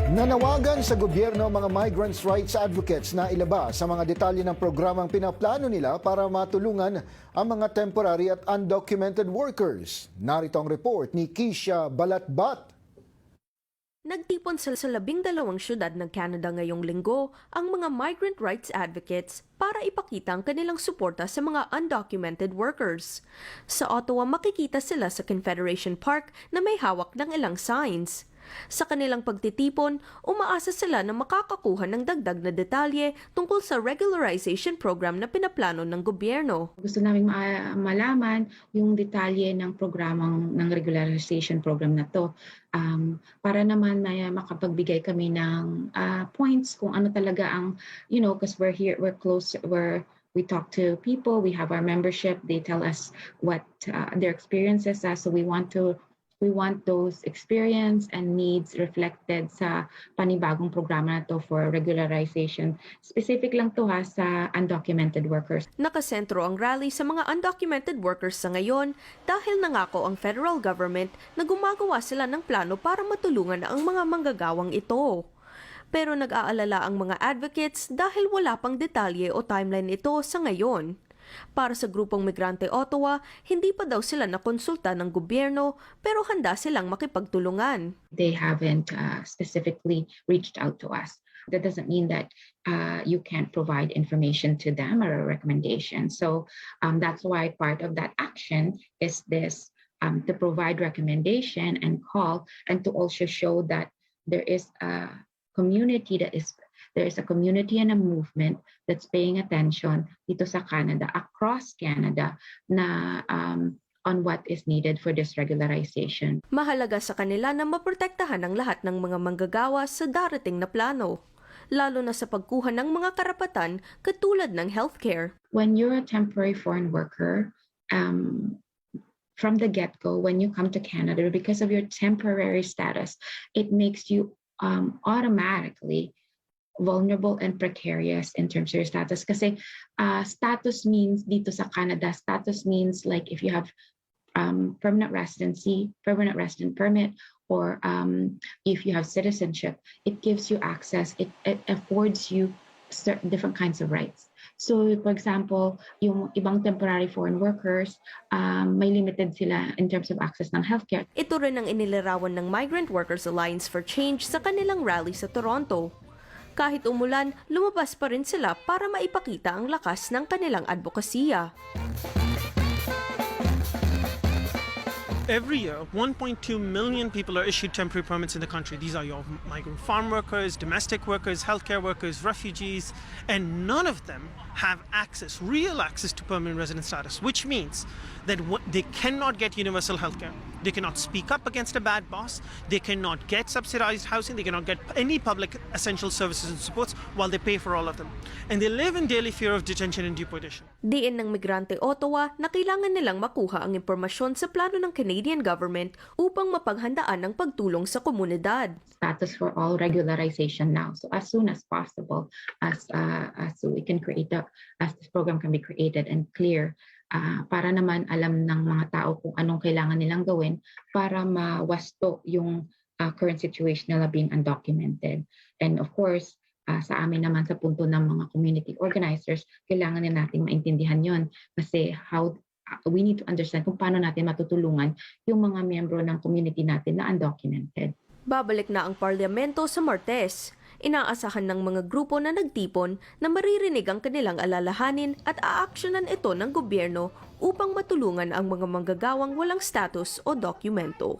Nanawagan sa gobyerno ang mga migrants' rights advocates na ilabas sa mga detalye ng programang pinaplano nila para matulungan ang mga temporary at undocumented workers. Narito ang report ni Kisha Balatbat. Nagtipon sa 12 syudad ng Canada ngayong linggo ang mga migrant rights advocates para ipakita ang kanilang suporta sa mga undocumented workers. Sa Ottawa, makikita sila sa Confederation Park na may hawak ng ilang signs. Sa kanilang pagtitipon, umaasa sila na makakakuha ng dagdag na detalye tungkol sa regularization program na pinaplano ng gobyerno. Gusto namin malaman yung detalye ng programang ng regularization program na to para naman na makapagbigay kami ng points kung ano talaga ang, because we're here, we're close, we talk to people, we have our membership, they tell us what their experiences are, so we want those experience and needs reflected sa panibagong programa na to for regularization. Specific lang to sa undocumented workers. Nakasentro ang rally sa mga undocumented workers sa ngayon dahil nangako ang federal government na gumagawa sila ng plano para matulungan ang mga manggagawang ito. Pero nag-aalala ang mga advocates dahil wala pang detalye o timeline ito sa ngayon. Para sa grupong Migrante Ottawa, hindi pa daw sila nakonsulta ng gobyerno pero handa silang makipagtulungan. They haven't specifically reached out to us. That doesn't mean that you can't provide information to them or a recommendation. So that's why part of that action is this, to provide recommendation and call and to also show that there is a community and a movement that's paying attention dito sa Canada, across Canada, na on what is needed for this regularization. Mahalaga sa kanila na maprotektahan ang lahat ng mga manggagawa sa darating na plano, lalo na sa pagkuha ng mga karapatan katulad ng healthcare. When you're a temporary foreign worker, from the get-go, when you come to Canada, because of your temporary status, it makes you automatically vulnerable and precarious in terms of your status. Kasi status means dito sa Canada, status means like if you have permanent resident permit, or if you have citizenship, it gives you access, it affords you certain different kinds of rights. So, for example, yung ibang temporary foreign workers, may limited sila in terms of access ng healthcare. Ito rin ang inilarawan ng Migrant Workers Alliance for Change sa kanilang rally sa Toronto. Kahit umulan, lumabas pa rin sila para maipakita ang lakas ng kanilang advokasya. Every year, 1.2 million people are issued temporary permits in the country. These are your migrant farm workers, domestic workers, healthcare workers, refugees, and none of them have real access to permanent resident status, which means that they cannot get universal healthcare. They cannot speak up against a bad boss. They cannot get subsidized housing. They cannot get any public essential services and supports while they pay for all of them. And they live in daily fear of detention and deportation. Diin ng Migrante Ottawa na kailangan nilang makuha ang impormasyon sa plano ng Canadian government upang mapaghandaan ang pagtulong sa komunidad. Status for all regularization now. So as soon as possible, so we can as this program can be created and clear, para naman alam ng mga tao kung anong kailangan nilang gawin para mawasto yung current situation nila being undocumented. And of course, sa amin naman sa punto ng mga community organizers, kailangan na natin maintindihan yon kasi we need to understand kung paano natin matutulungan yung mga miyembro ng community natin na undocumented. Babalik na ang parlamento sa Martes. Inaasahan ng mga grupo na nagtipon na maririnig ang kanilang alalahanin at aaksyonan ito ng gobyerno upang matulungan ang mga manggagawang walang status o dokumento.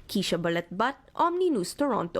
Kisha Balatbat, Omni News, Toronto.